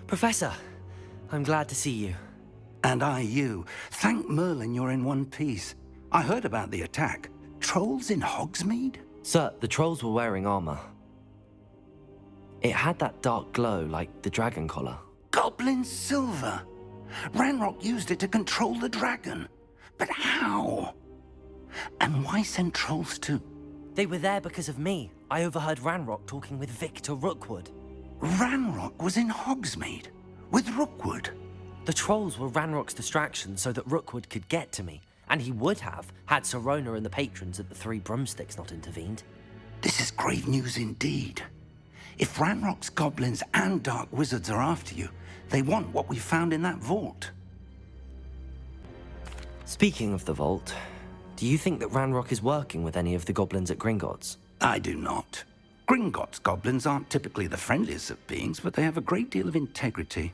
Professor, I'm glad to see you. And I you. Thank Merlin you're in one piece. I heard about the attack. Trolls in Hogsmeade? Sir, the trolls were wearing armor. It had that dark glow like the dragon collar. Goblin silver. Ranrock used it to control the dragon. But how? And why send trolls too? They were there because of me. I overheard Ranrock talking with Victor Rookwood. Ranrock was in Hogsmeade? With Rookwood? The trolls were Ranrock's distraction so that Rookwood could get to me. And he would have, had Sirona and the patrons at the Three Broomsticks not intervened. This is grave news indeed. If Ranrock's goblins and dark wizards are after you, they want what we found in that vault. Speaking of the vault, do you think that Ranrock is working with any of the goblins at Gringotts? I do not. Gringotts goblins aren't typically the friendliest of beings, but they have a great deal of integrity.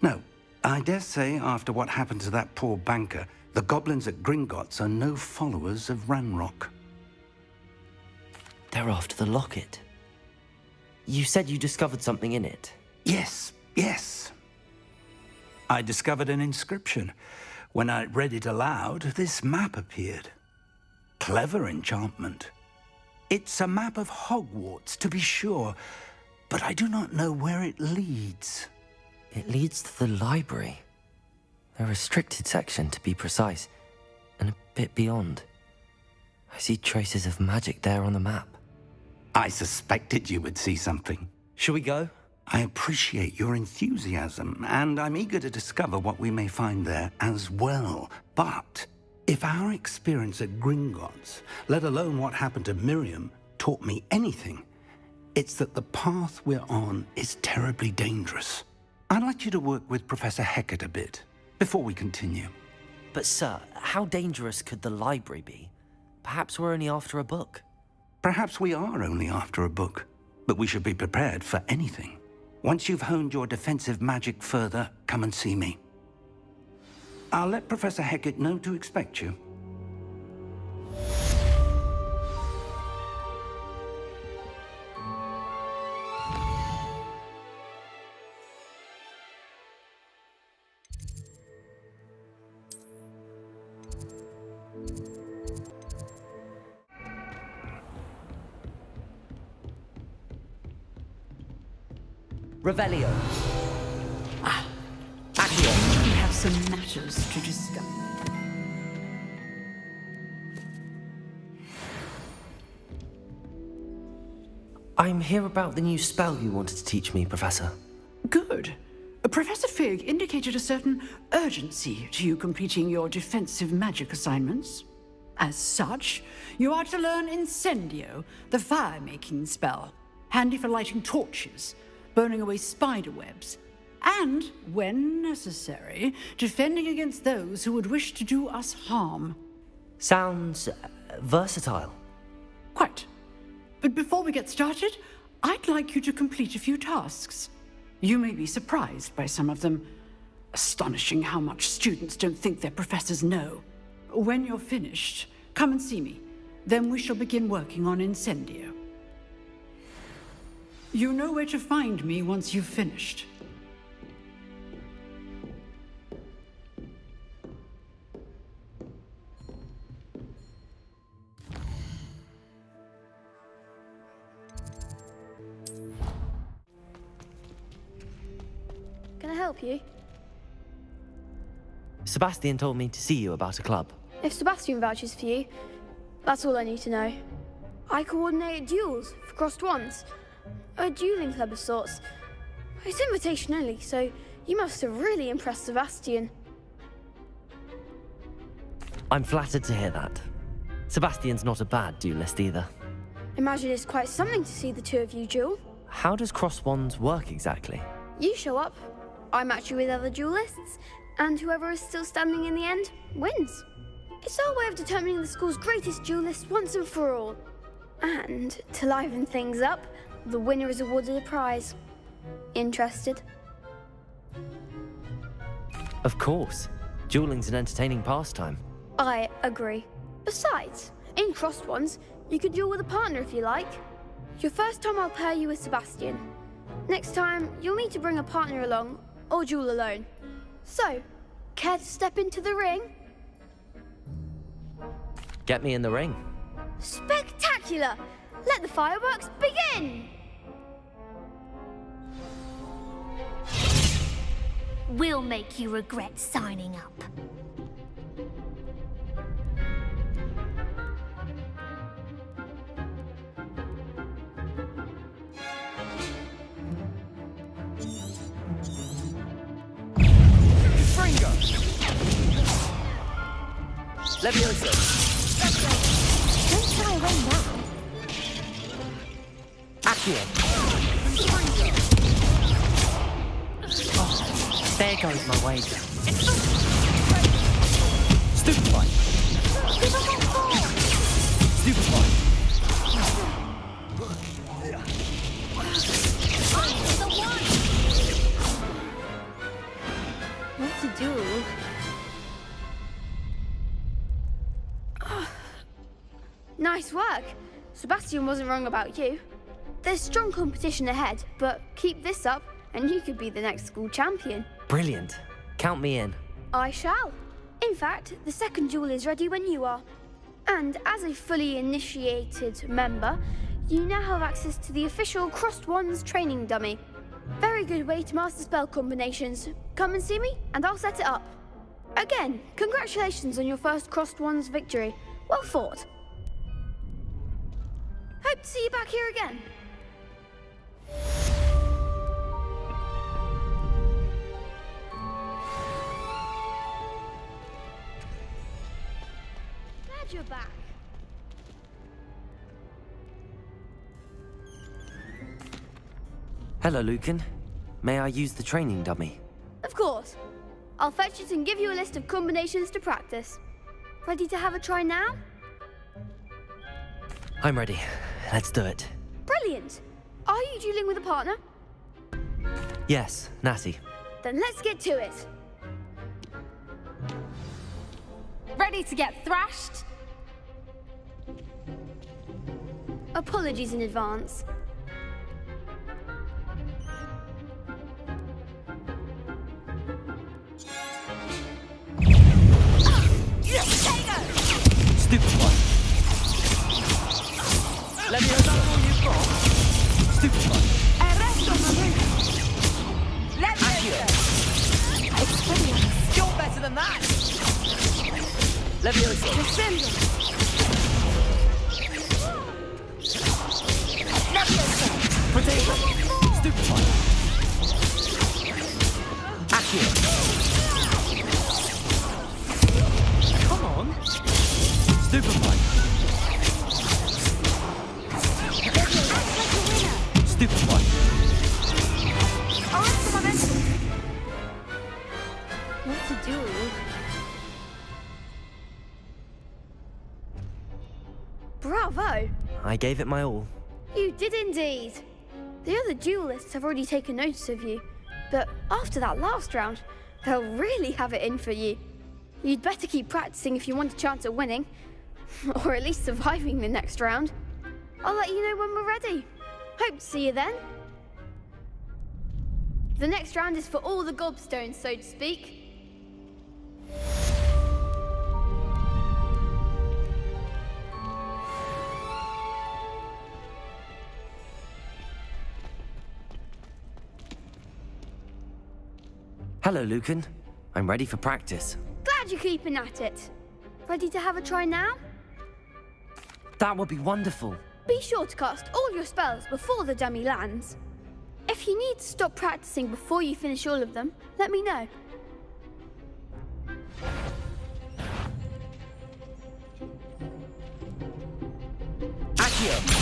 No, I dare say after what happened to that poor banker, the goblins at Gringotts are no followers of Ranrock. They're after the locket. You said you discovered something in it. Yes. I discovered an inscription. When I read it aloud, this map appeared. Clever enchantment. It's a map of Hogwarts, to be sure, but I do not know where it leads. It leads to the library. A restricted section, to be precise, and a bit beyond. I see traces of magic there on the map. I suspected you would see something. Shall we go? I appreciate your enthusiasm, and I'm eager to discover what we may find there as well. But if our experience at Gringotts, let alone what happened to Miriam, taught me anything, it's that the path we're on is terribly dangerous. I'd like you to work with Professor Hecat a bit before we continue. But sir, how dangerous could the library be? Perhaps we're only after a book. Perhaps we are only after a book, but we should be prepared for anything. Once you've honed your defensive magic further, come and see me. I'll let Professor Hecat know to expect you. Revelio. We have some matters to discuss. I'm here about the new spell you wanted to teach me, Professor. Good. Professor Fig indicated a certain urgency to you completing your defensive magic assignments. As such, you are to learn Incendio, the fire-making spell, handy for lighting torches, burning away spider webs, and, when necessary, defending against those who would wish to do us harm. Sounds versatile. Quite. But before we get started, I'd like you to complete a few tasks. You may be surprised by some of them. Astonishing how much students don't think their professors know. When you're finished, come and see me. Then we shall begin working on Incendio. You know where to find me once you've finished. Can I help you? Sebastian told me to see you about a club. If Sebastian vouches for you, that's all I need to know. I coordinate duels for crossed wands. A dueling club of sorts. It's invitation only, so you must have really impressed Sebastian. I'm flattered to hear that. Sebastian's not a bad duelist either. Imagine it's quite something to see the two of you duel. How does cross wands work exactly? You show up, I match you with other duelists, and whoever is still standing in the end wins. It's our way of determining the school's greatest duelist once and for all. And to liven things up, the winner is awarded a prize. Interested? Of course. Dueling's an entertaining pastime. I agree. Besides, in crossed ones, you could duel with a partner if you like. Your first time I'll pair you with Sebastian. Next time, you'll need to bring a partner along, or duel alone. So, care to step into the ring? Get me in the ring. Spectacular! Let the fireworks begin! We'll make you regret signing up. Levioso! Don't try away now. Accio! Oh, there goes my wager. Stupefy! Stupefy! What to do? Nice work. Sebastian wasn't wrong about you. There's strong competition ahead, but keep this up and you could be the next school champion. Brilliant. Count me in. I shall. In fact, the second duel is ready when you are. And as a fully initiated member, you now have access to the official Crossed Wands training dummy. Very good way to master spell combinations. Come and see me and I'll set it up. Again, congratulations on your first Crossed Wands victory. Well fought. Hope to see you back here again. Glad you're back. Hello, Lucan. May I use the training dummy? Of course. I'll fetch it and give you a list of combinations to practice. Ready to have a try now? I'm ready. Let's do it. Brilliant. Are you dueling with a partner? Yes, Natty. Then let's get to it. Ready to get thrashed? Apologies in advance. Stupefy! Levioso! All you've got? Stupefy! Accio! You're better than that! Levioso! Potato! Stupefy! Accio! Come on! Stupefy! Stupefy! What to do? Bravo! I gave it my all. You did indeed. The other duelists have already taken notice of you, but after that last round, they'll really have it in for you. You'd better keep practicing if you want a chance at winning, or at least surviving the next round. I'll let you know when we're ready. Hope to see you then. The next round is for all the gobstones, so to speak. Hello, Lucan. I'm ready for practice. Glad you're keeping at it. Ready to have a try now? That would be wonderful. Be sure to cast all your spells before the dummy lands. If you need to stop practicing before you finish all of them, let me know. Accio!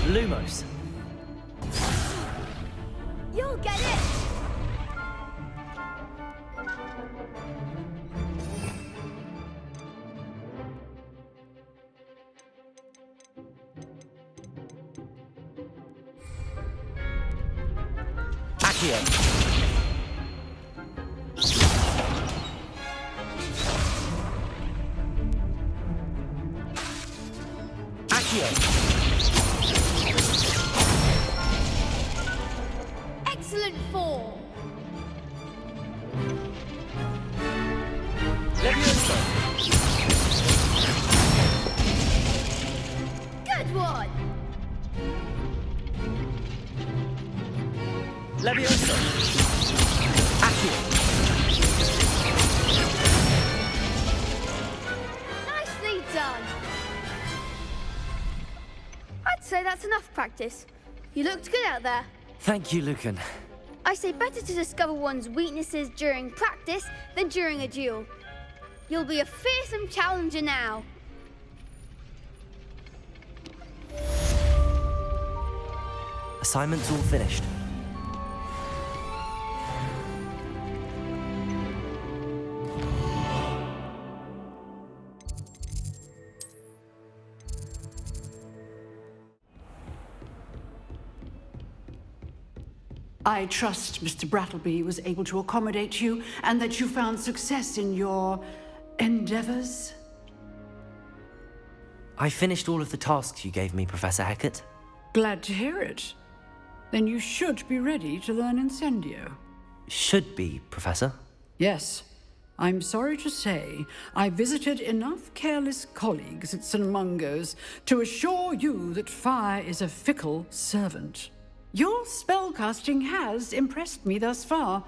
Lumos! You'll get it! Accio! Excellent form. Good one. Nicely done. I'd say that's enough practice. You looked good out there. Thank you, Lucan. I say better to discover one's weaknesses during practice than during a duel. You'll be a fearsome challenger now. Assignment's all finished. I trust Mr. Brattleby was able to accommodate you and that you found success in your endeavors. I finished all of the tasks you gave me, Professor Hecat. Glad to hear it. Then you should be ready to learn Incendio. Should be, Professor. Yes. I'm sorry to say, I visited enough careless colleagues at St. Mungo's to assure you that fire is a fickle servant. Your spellcasting has impressed me thus far,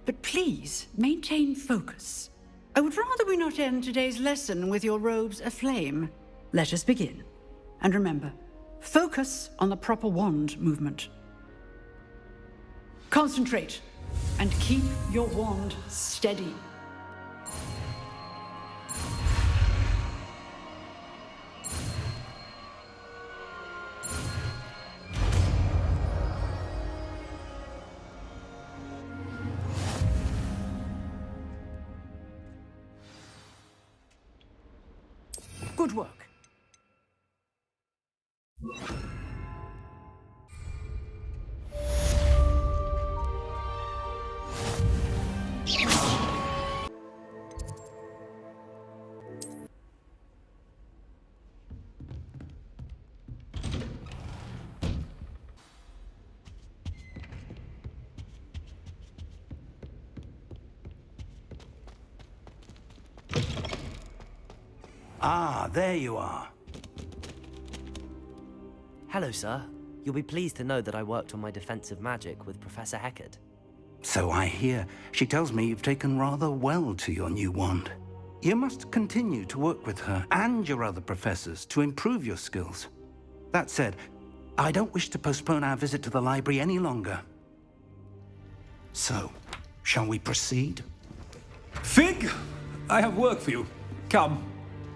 but please maintain focus. I would rather we not end today's lesson with your robes aflame. Let us begin. And remember, focus on the proper wand movement. Concentrate and keep your wand steady. Good work. Ah, there you are. Hello, sir. You'll be pleased to know that I worked on my defensive magic with Professor Hecat. So I hear. She tells me you've taken rather well to your new wand. You must continue to work with her and your other professors to improve your skills. That said, I don't wish to postpone our visit to the library any longer. So, shall we proceed? Fig, I have work for you. Come.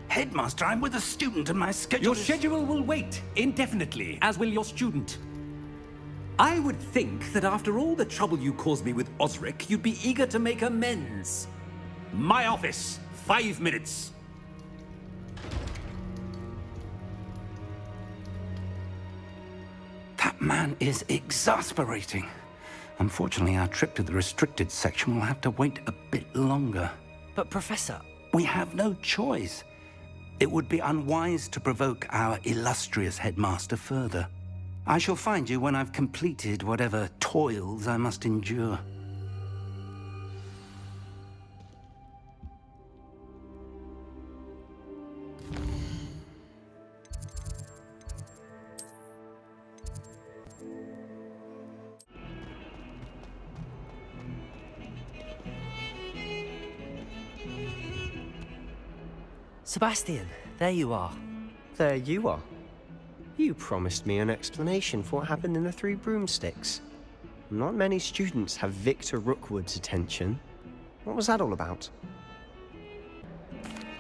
Headmaster, I'm with a student and my schedule Your is... schedule will wait indefinitely, as will your student. I would think that after all the trouble you caused me with Osric, you'd be eager to make amends. My office, 5 minutes. That man is exasperating. Unfortunately, our trip to the restricted section will have to wait a bit longer. But, Professor... We have no choice. It would be unwise to provoke our illustrious headmaster further. I shall find you when I've completed whatever toils I must endure. Sebastian, there you are. There you are. You promised me an explanation for what happened in the Three Broomsticks. Not many students have Victor Rookwood's attention. What was that all about?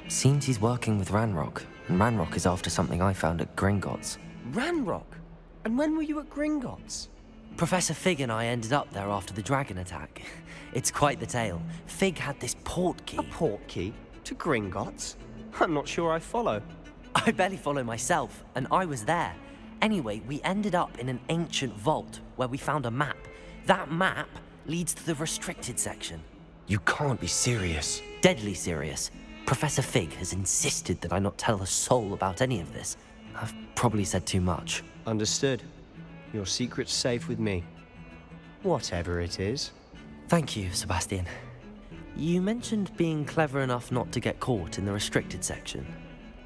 Seems he's working with Ranrock, and Ranrock is after something I found at Gringotts. Ranrock? And when were you at Gringotts? Professor Fig and I ended up there after the dragon attack. It's quite the tale. Fig had this port key. A port key? To Gringotts? I'm not sure I follow. I barely follow myself, and I was there. Anyway, we ended up in an ancient vault where we found a map. That map leads to the restricted section. You can't be serious. Deadly serious. Professor Fig has insisted that I not tell a soul about any of this. I've probably said too much. Understood. Your secret's safe with me. Whatever it is. Thank you, Sebastian. You mentioned being clever enough not to get caught in the restricted section.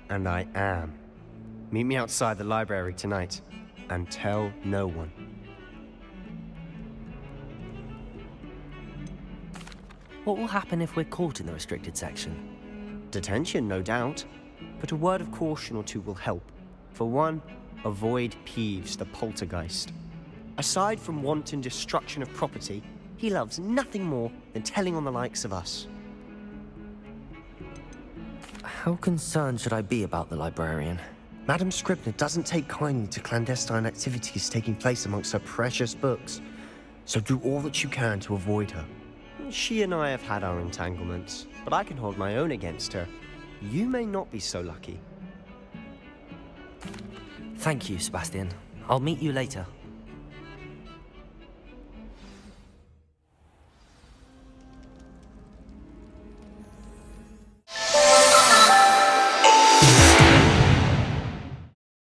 And I am. Meet me outside the library tonight, and tell no one. What will happen if we're caught in the restricted section? Detention, no doubt. But a word of caution or two will help. For one, avoid Peeves, the poltergeist. Aside from wanton destruction of property, he loves nothing more than telling on the likes of us. How concerned should I be about the librarian? Madame Scribner doesn't take kindly to clandestine activities taking place amongst her precious books, so do all that you can to avoid her. She and I have had our entanglements, but I can hold my own against her. You may not be so lucky. Thank you, Sebastian. I'll meet you later.